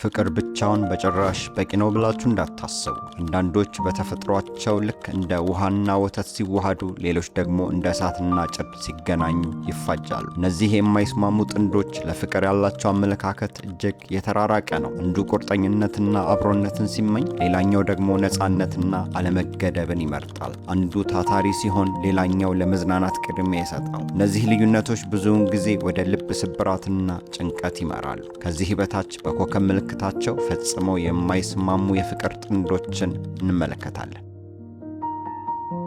ፍቅር ብቻውን በጭራሽ በቂ ነው ብላችሁ እንዳታስቡ። አንዳንዶች በተፈጥሯቸው ልክ እንደ ውሃና ወተት ሲዋሃዱ፣ ሌሎች ደግሞ እንደ እሳትና ጭድ ሲገናኙ ይፋጃሉ። እነዚህ የማይስማሙ ጥንዶች ለፍቅር ያላቸው አመለካከት እጅግ የተራራቀ ነው። አንዱ ቁርጠኝነትና አብሮነትን ሲመኝ፣ ሌላኛው ደግሞ ነፃነትና አለመገደብን ይመርጣል። አንዱ ታታሪ ሲሆን፣ ሌላኛው ለመዝናናት ቅድሚያ ይሰጣል። እነዚህ ልዩነቶች ብዙውን ጊዜ ወደ ልብ ስብራትና ጭንቀት ይመራሉ። ከዚህ በታች በኮከብ ምልክታቸው ፈጽመው የማይስማሙ የፍቅር ጥንዶችን እንመለከታለን።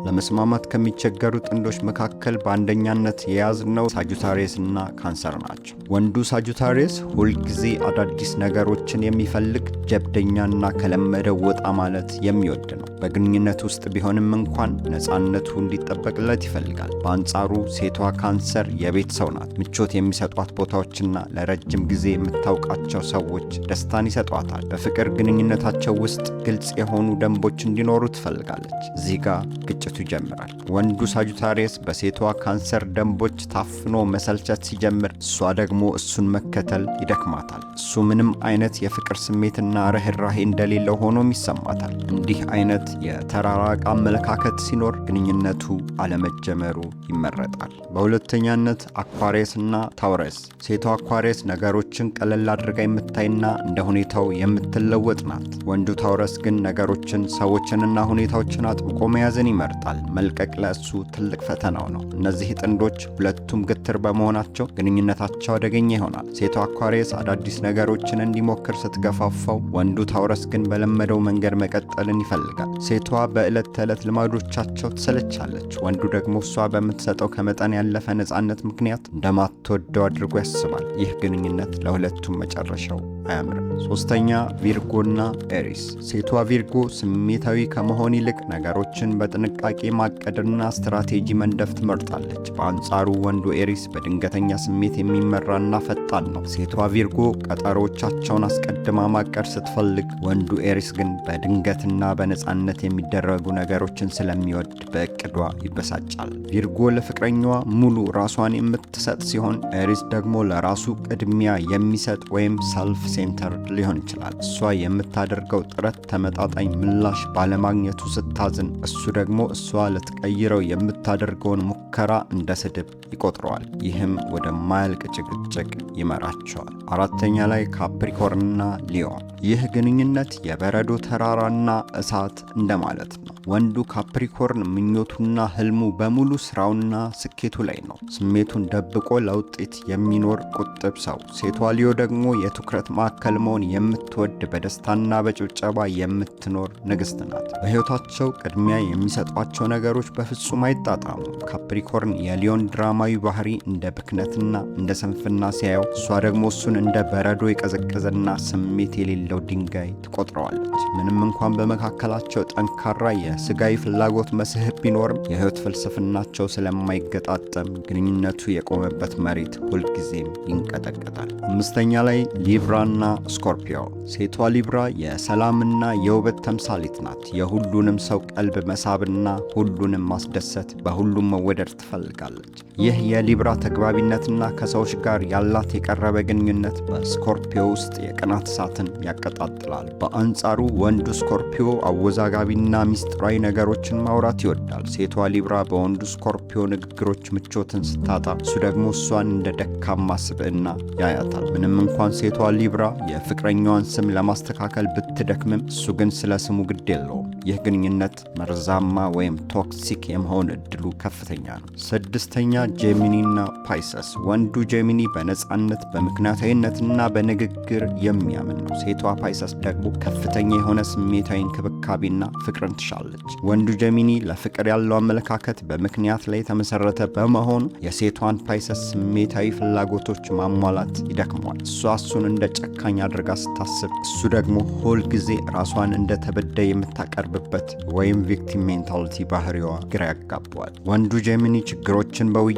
ለመስማማት ከሚቸገሩ ጥንዶች መካከል በአንደኛነት የያዝነው ሳጁታሪየስ እና ካንሰር ናቸው። ወንዱ ሳጁታሪየስ ሁልጊዜ አዳዲስ ነገሮችን የሚፈልግ ጀብደኛና ከለመደው ወጣ ማለት የሚወድ ነው። በግንኙነት ውስጥ ቢሆንም እንኳን ነፃነቱ እንዲጠበቅለት ይፈልጋል። በአንጻሩ ሴቷ ካንሰር የቤት ሰው ናት። ምቾት የሚሰጧት ቦታዎችና ለረጅም ጊዜ የምታውቃቸው ሰዎች ደስታን ይሰጧታል። በፍቅር ግንኙነታቸው ውስጥ ግልጽ የሆኑ ደንቦች እንዲኖሩ ትፈልጋለች። እዚህ ጋር ግጭቱ ይጀምራል። ወንዱ ሳጁታሪየስ በሴቷ ካንሰር ደንቦች ታፍኖ መሰልቸት ሲጀምር፣ እሷ ደግሞ እሱን መከተል ይደክማታል። እሱ ምንም አይነት የፍቅር ስሜትና ርህራሄ እንደሌለው ሆኖም ይሰማታል። እንዲህ አይነት የተራራቀ አመለካከት ሲኖር ግንኙነቱ አለመጀመሩ ይመረጣል። በሁለተኛነት አኳሪየስና ታውረስ። ሴቷ አኳሪየስ ነገሮችን ቀለል አድርጋ የምታይና እንደ ሁኔታው የምትለወጥ ናት። ወንዱ ታውረስ ግን ነገሮችን፣ ሰዎችንና ሁኔታዎችን አጥብቆ መያዝን ይመርጣል። መልቀቅ ለእሱ ትልቅ ፈተናው ነው። እነዚህ ጥንዶች ሁለቱም ግትር በመሆናቸው ግንኙነታቸው አደገኛ ይሆናል። ሴቷ አኳሪየስ አዳዲስ ነገሮችን እንዲሞክር ስትገፋፋው፣ ወንዱ ታውረስ ግን በለመደው መንገድ መቀጠልን ይፈልጋል። ሴቷ በዕለት ተዕለት ልማዶቻቸው ትሰለቻለች። ወንዱ ደግሞ እሷ በምትሰጠው ከመጠን ያለፈ ነፃነት ምክንያት እንደማትወደው አድርጎ ያስባል። ይህ ግንኙነት ለሁለቱም መጨረሻው አያምርም። ሶስተኛ ቪርጎና ኤሪስ። ሴቷ ቪርጎ ስሜታዊ ከመሆን ይልቅ ነገሮችን በጥንቃቄ ማቀድና ስትራቴጂ መንደፍ ትመርጣለች። በአንጻሩ ወንዱ ኤሪስ በድንገተኛ ስሜት የሚመራና ፈጣን ነው። ሴቷ ቪርጎ ቀጠሮቻቸውን አስቀድማ ማቀድ ስትፈልግ፣ ወንዱ ኤሪስ ግን በድንገትና በነፃነት የሚደረጉ ነገሮችን ስለሚወድ በእቅዷ ይበሳጫል። ቪርጎ ለፍቅረኛዋ ሙሉ ራሷን የምትሰጥ ሲሆን፣ ኤሪስ ደግሞ ለራሱ ቅድሚያ የሚሰጥ ወይም ሰልፍ ሴንተርድ ሊሆን ይችላል። እሷ የምታደርገው ጥረት ተመጣጣኝ ምላሽ ባለማግኘቱ ስታዝን፣ እሱ ደግሞ እሷ ልትቀይረው የምታደርገውን ሙከራ እንደ ስድብ ይቆጥረዋል። ይህም ወደ ማያልቅ ጭቅጭቅ ይመራቸዋል። አራተኛ ላይ ካፕሪኮርንና ሊዮ። ይህ ግንኙነት የበረዶ ተራራና እሳት እንደማለት ነው። ወንዱ ካፕሪኮርን ምኞቱና ህልሙ በሙሉ ስራውና ስኬቱ ላይ ነው። ስሜቱን ደብቆ ለውጤት የሚኖር ቁጥብ ሰው። ሴቷ ሊዮ ደግሞ የትኩረት ማዕከል መሆን የምትወድ፣ በደስታና በጭብጨባ የምትኖር ንግሥት ናት። በሕይወታቸው ቅድሚያ የሚሰጧቸው ነገሮች በፍጹም አይጣጣሙ። ካፕሪኮርን የሊዮን ድራማዊ ባህሪ እንደ ብክነትና እንደ ስንፍና ሲያየው፣ እሷ ደግሞ እሱን እንደ በረዶ የቀዘቀዘና ስሜት የሌለው ድንጋይ ትቆጥረዋለች። ምንም እንኳን በመካከላቸው ጠንካራ የስጋዊ ፍላጎት መስህብ ቢኖርም፣ የህይወት ፍልስፍናቸው ስለማይገጣጠም ግንኙነቱ የቆመበት መሬት ሁልጊዜም ይንቀጠቀጣል። አምስተኛ ላይ ሊብራና ስኮርፒዮ። ሴቷ ሊብራ የሰላምና የውበት ተምሳሌት ናት። የሁሉንም ሰው ቀልብ መሳብና ሁሉንም ማስደሰት፣ በሁሉም መወደድ ትፈልጋለች። ይህ የሊብራ ተግባቢነትና ከሰዎች ጋር ያላት የቀረበ ግንኙነት በስኮርፒዮ ውስጥ የቅናት እሳትን ያቀጣጥላል። በአንጻሩ ወንዱ ስኮርፒዮ አወዛጋቢና ሚስጥራዊ ነገሮችን ማውራት ይወዳል። ሴቷ ሊብራ በወንዱ ስኮርፒዮ ንግግሮች ምቾትን ስታጣ፣ እሱ ደግሞ እሷን እንደ ደካማ ስብዕና ያያታል። ምንም እንኳን ሴቷ ሊብራ የፍቅረኛዋን ስም ለማስተካከል ብትደክምም፣ እሱ ግን ስለ ስሙ ግድ የለውም። ይህ ግንኙነት መርዛማ ወይም ቶክሲክ የመሆን እድሉ ከፍተኛ ነው። ስድስተኛ ጄሚኒና ፓይሰስ። ወንዱ ጄሚኒ በነፃነት በምክንያታዊነትና በንግግር የሚያምን ነው። ሴቷ ፓይሰስ ደግሞ ከፍተኛ የሆነ ስሜታዊ እንክብካቤና ፍቅርን ትሻለች። ወንዱ ጄሚኒ ለፍቅር ያለው አመለካከት በምክንያት ላይ የተመሰረተ በመሆኑ የሴቷን ፓይሰስ ስሜታዊ ፍላጎቶች ማሟላት ይደክመዋል። እሷ እሱን እንደ ጨካኝ አድርጋ ስታስብ፣ እሱ ደግሞ ሁል ጊዜ ራሷን እንደ ተበዳይ የምታቀርብበት ወይም ቪክቲም ሜንታሊቲ ባህሪዋ ግራ ያጋባዋል። ወንዱ ጄሚኒ ችግሮችን በውይይትና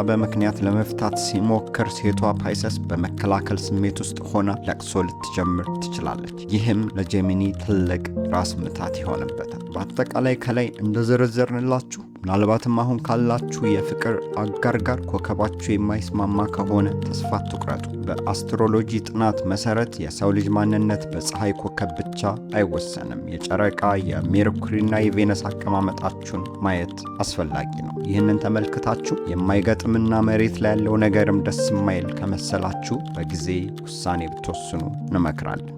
በምክንያት ለመፍታት ሲሞክር፣ ሴቷ ፓይሰስ በመከላከል ስሜት ውስጥ ሆና ለቅሶ ልትጀምር ትችላለች። ይህም ለጄሚኒ ትልቅ ራስ ምታት ይሆንበታል። በአጠቃላይ ከላይ እንደዘረዘርንላችሁ ምናልባትም አሁን ካላችሁ የፍቅር አጋር ጋር ኮከባችሁ የማይስማማ ከሆነ ተስፋ አትቁረጡ። በአስትሮሎጂ ጥናት መሰረት የሰው ልጅ ማንነት በፀሐይ ኮከብ ብቻ አይወሰንም። የጨረቃ የሜርኩሪና የቬነስ አቀማመጣችሁን ማየት አስፈላጊ ነው። ይህንን ተመልክታችሁ የማይገጥምና መሬት ላይ ያለው ነገርም ደስ የማይል ከመሰላችሁ በጊዜ ውሳኔ ብትወስኑ እንመክራለን።